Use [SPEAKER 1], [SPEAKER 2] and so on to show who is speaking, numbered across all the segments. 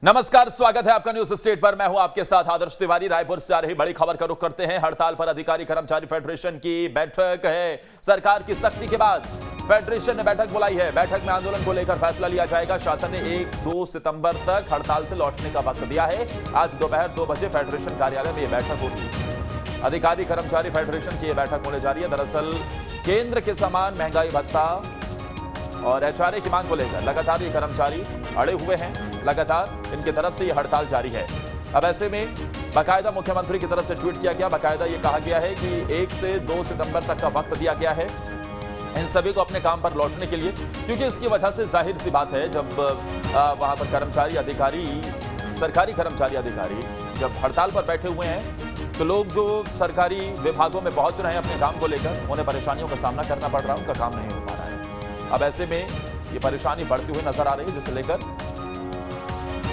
[SPEAKER 1] नमस्कार, स्वागत है आपका न्यूज स्टेट पर। मैं हूं आपके साथ आदर्श तिवारी। रायपुर से आ रही बड़ी खबर का रुख करते हैं। हड़ताल पर अधिकारी कर्मचारी फेडरेशन की बैठक है। सरकार की सख्ती के बाद फेडरेशन ने बैठक बुलाई है। बैठक में आंदोलन को लेकर फैसला लिया जाएगा। शासन ने 1-2 सितंबर तक हड़ताल से लौटने का वक्त दिया है। आज दोपहर 2 बजे फेडरेशन कार्यालय में यह बैठक होगी। अधिकारी कर्मचारी फेडरेशन की यह बैठक होने जा रही है। दरअसल केंद्र के समान महंगाई भत्ता और एचआरए की मांग को लेकर लगातार ये कर्मचारी अड़े हुए हैं। लगातार इनकी तरफ से ये हड़ताल जारी है। अब ऐसे में बाकायदा मुख्यमंत्री की तरफ से ट्वीट किया गया। बाकायदा ये कहा गया है कि 1 से 2 सितंबर तक का वक्त दिया गया है इन सभी को अपने काम पर लौटने के लिए, क्योंकि इसकी वजह से जाहिर सी बात है जब वहां पर कर्मचारी अधिकारी, सरकारी कर्मचारी अधिकारी जब हड़ताल पर बैठे हुए हैं तो लोग जो सरकारी विभागों में पहुंच रहे हैं अपने काम को लेकर, उन्हें परेशानियों का सामना करना पड़ रहा है, उनका काम नहीं हो पा रहा है। अब ऐसे में ये परेशानी बढ़ती हुई नजर आ रही है, जिसे लेकर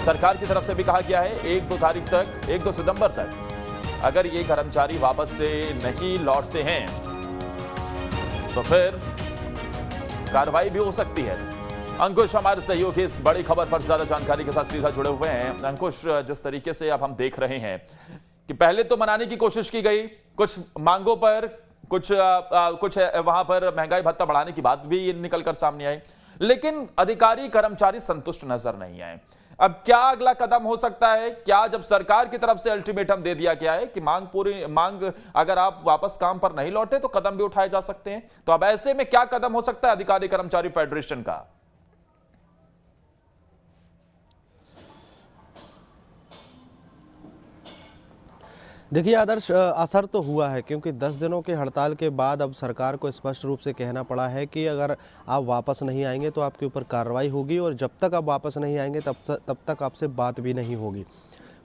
[SPEAKER 1] सरकार की तरफ से भी कहा गया है 1-2 तारीख तक, 1-2 सितंबर तक अगर ये कर्मचारी वापस से नहीं लौटते हैं तो फिर कार्रवाई भी हो सकती है। अंकुश हमारे सहयोगी इस बड़ी खबर पर ज्यादा जानकारी के साथ सीधा जुड़े हुए हैं। अंकुश, जिस तरीके से अब हम देख रहे हैं कि पहले तो मनाने की कोशिश की गई, कुछ मांगों पर कुछ वहां पर महंगाई भत्ता बढ़ाने की बात भी निकलकर सामने आई, लेकिन अधिकारी कर्मचारी संतुष्ट नजर नहीं आए। अब क्या अगला कदम हो सकता है? क्या जब सरकार की तरफ से अल्टीमेटम दे दिया गया है कि मांग अगर आप वापस काम पर नहीं लौटे तो कदम भी उठाए जा सकते हैं, तो अब ऐसे में क्या कदम हो सकता है अधिकारी कर्मचारी फेडरेशन का?
[SPEAKER 2] देखिए आदर्श, असर तो हुआ है क्योंकि 10 दिनों के हड़ताल के बाद अब सरकार को स्पष्ट रूप से कहना पड़ा है कि अगर आप वापस नहीं आएंगे तो आपके ऊपर कार्रवाई होगी, और जब तक आप वापस नहीं आएंगे तब तक आपसे बात भी नहीं होगी।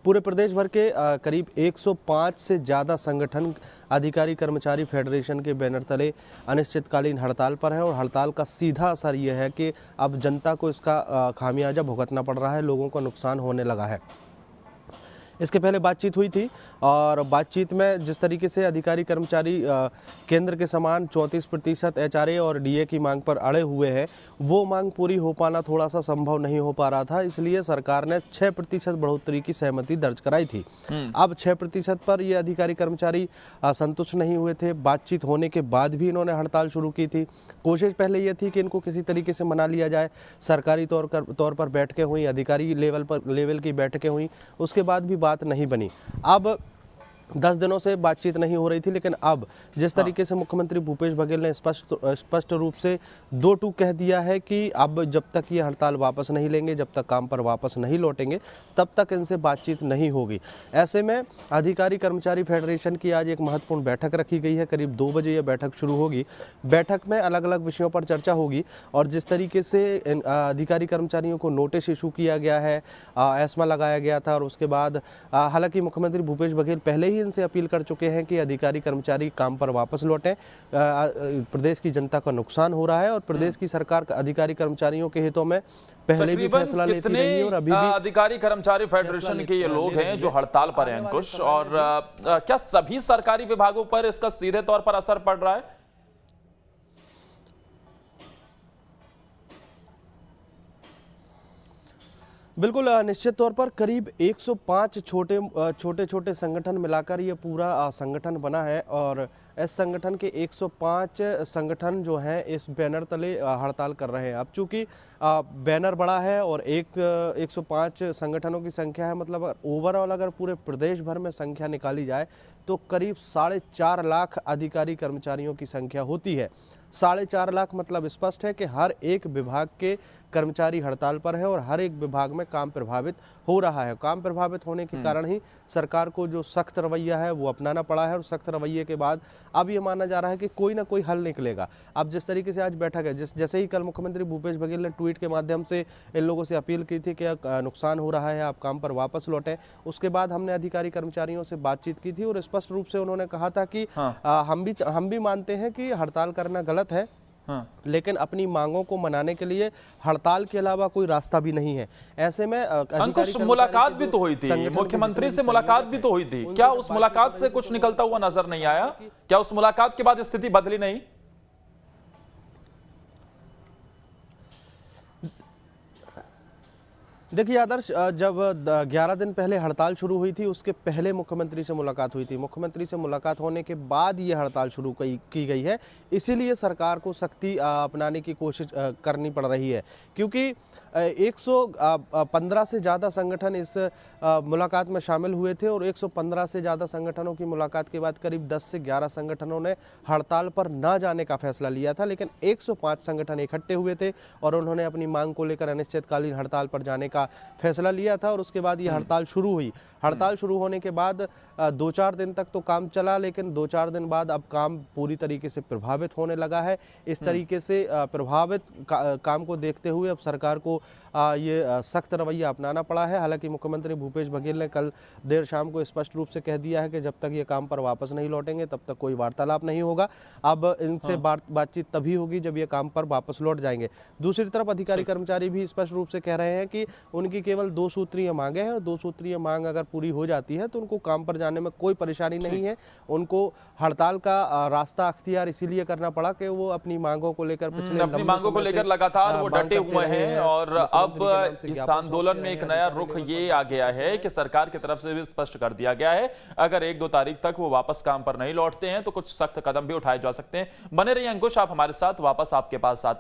[SPEAKER 2] पूरे प्रदेश भर के करीब 105 से ज़्यादा संगठन अधिकारी कर्मचारी फेडरेशन के बैनर तले अनिश्चितकालीन हड़ताल पर हैं, और हड़ताल का सीधा असर यह है कि अब जनता को इसका खामियाजा भुगतना पड़ रहा है, लोगों को नुकसान होने लगा है। इसके पहले बातचीत हुई थी और बातचीत में जिस तरीके से अधिकारी कर्मचारी केंद्र के समान 34% एचआरए और डीए की मांग पर अड़े हुए हैं, वो मांग पूरी हो पाना थोड़ा सा संभव नहीं हो पा रहा था, इसलिए सरकार ने 6% बढ़ोतरी की सहमति दर्ज कराई थी। अब 6% पर ये अधिकारी कर्मचारी संतुष्ट नहीं हुए थे। बातचीत होने के बाद भी इन्होंने हड़ताल शुरू की थी। कोशिश पहले ये थी कि इनको किसी तरीके से मना लिया जाए। सरकारी तौर पर बैठकें हुई, अधिकारी लेवल की बैठकें हुई, उसके बाद भी बात नहीं बनी। अब 10 दिनों से बातचीत नहीं हो रही थी, लेकिन अब जिस तरीके से मुख्यमंत्री भूपेश बघेल ने स्पष्ट रूप से 2 टूक कह दिया है कि अब जब तक ये हड़ताल वापस नहीं लेंगे, जब तक काम पर वापस नहीं लौटेंगे, तब तक इनसे बातचीत नहीं होगी। ऐसे में अधिकारी कर्मचारी फेडरेशन की आज एक महत्वपूर्ण बैठक रखी गई है। करीब 2 बजे यह बैठक शुरू होगी। बैठक में अलग अलग विषयों पर चर्चा होगी, और जिस तरीके से अधिकारी कर्मचारियों को नोटिस इशू किया गया है, एस्मा लगाया गया था, और उसके बाद हालांकि मुख्यमंत्री भूपेश बघेल पहले ही इनसे अपील कर चुके हैं कि अधिकारी कर्मचारी काम पर वापस लौटें। प्रदेश की जनता का नुकसान हो रहा है, और प्रदेश की सरकार अधिकारी कर्मचारियों के हितों में पहले भी फैसला लेती रही है, और अभी भी
[SPEAKER 1] अधिकारी कर्मचारी फेडरेशन के ये लोग हैं जो हड़ताल पर हैं अंकुश, और क्या सभी सरकारी विभागों पर इसका सीधे तौर पर असर पड़ रहा है?
[SPEAKER 2] बिल्कुल, निश्चित तौर पर करीब 105 छोटे संगठन मिलाकर ये पूरा संगठन बना है, और इस संगठन के 105 संगठन जो हैं इस बैनर तले हड़ताल कर रहे हैं। अब चूंकि बैनर बड़ा है और 105 संगठनों की संख्या है, मतलब ओवरऑल अगर पूरे प्रदेश भर में संख्या निकाली जाए तो करीब 4.5 लाख अधिकारी कर्मचारियों की संख्या होती है। 4.5 लाख मतलब स्पष्ट है कि हर एक विभाग के कर्मचारी हड़ताल पर है, और हर एक विभाग में काम प्रभावित हो रहा है। काम प्रभावित होने के कारण ही सरकार को जो सख्त रवैया है वो अपनाना पड़ा है, और सख्त रवैये के बाद अब ये माना जा रहा है कि कोई ना कोई हल निकलेगा। अब जिस तरीके से आज बैठक है, जैसे ही कल मुख्यमंत्री भूपेश बघेल ने ट्वीट के माध्यम से इन लोगों से अपील की थी कि नुकसान हो रहा है, आप काम पर वापस लौटें, उसके बाद हमने अधिकारी कर्मचारियों से बातचीत की थी, और स्पष्ट रूप से उन्होंने कहा था कि हम भी मानते हैं कि हड़ताल करना गलत है, लेकिन अपनी मांगों को मनाने के लिए हड़ताल के अलावा कोई रास्ता भी नहीं है। ऐसे में
[SPEAKER 1] अंकुश, मुलाकात भी तो हुई थी, मुख्यमंत्री से मुलाकात भी तो हुई थी, क्या उस मुलाकात से कुछ निकलता हुआ नजर नहीं आया? क्या उस मुलाकात के बाद स्थिति बदली नहीं?
[SPEAKER 2] देखिए आदर्श, जब 11 दिन पहले हड़ताल शुरू हुई थी, उसके पहले मुख्यमंत्री से मुलाकात हुई थी। मुख्यमंत्री से मुलाकात होने के बाद ये हड़ताल शुरू की गई है। इसीलिए सरकार को सख्ती अपनाने की कोशिश करनी पड़ रही है, क्योंकि 115 से ज़्यादा संगठन इस मुलाकात में शामिल हुए थे और 115 से ज़्यादा संगठनों की मुलाकात के बाद करीब 10 से 11 संगठनों ने हड़ताल पर ना जाने का फैसला लिया था। लेकिन 105 संगठन इकट्ठे हुए थे और उन्होंने अपनी मांग को लेकर अनिश्चितकालीन हड़ताल पर जाने का फैसला लिया था और उसके बाद ये हड़ताल शुरू हुई। हड़ताल शुरू होने के बाद 2-4 दिन तक तो काम चला, लेकिन 2-4 दिन बाद अब काम पूरी तरीके से प्रभावित होने लगा है। इस तरीके से प्रभावित काम को देखते हुए अब सरकार को ये सख्त रवैया अपनाना पड़ा है। हालांकि मुख्यमंत्री भूपेश बघेल ने कल देर शाम को स्पष्ट रूप से कह दिया है कि जब तक ये काम पर वापस नहीं लौटेंगे तब तक कोई वार्तालाप नहीं होगा। अब इनसे बातचीत तभी होगी जब ये काम पर वापस लौट जाएंगे। दूसरी तरफ अधिकारी कर्मचारी भी स्पष्ट रूप से कह रहे हैं कि उनकी केवल 2 सूत्रीय मांगे हैं और 2 सूत्रीय मांग अगर पूरी हो जाती है तो उनको काम पर जाने में कोई परेशानी नहीं है। उनको हड़ताल का रास्ता अख्तियार इसीलिए करना पड़ा कि वो अपनी मांगों को लेकर
[SPEAKER 1] अपनी मांगों को लेकर लगातार वो डटे हुए हैं और अब इस आंदोलन में एक नया रुख ये आ गया है कि सरकार की तरफ से भी स्पष्ट कर दिया गया है, अगर 1-2 तारीख तक वो वापस काम पर नहीं लौटते हैं तो कुछ सख्त कदम भी उठाए जा सकते हैं। बने रहिए अंकुश, आप हमारे साथ, वापस आपके पास आते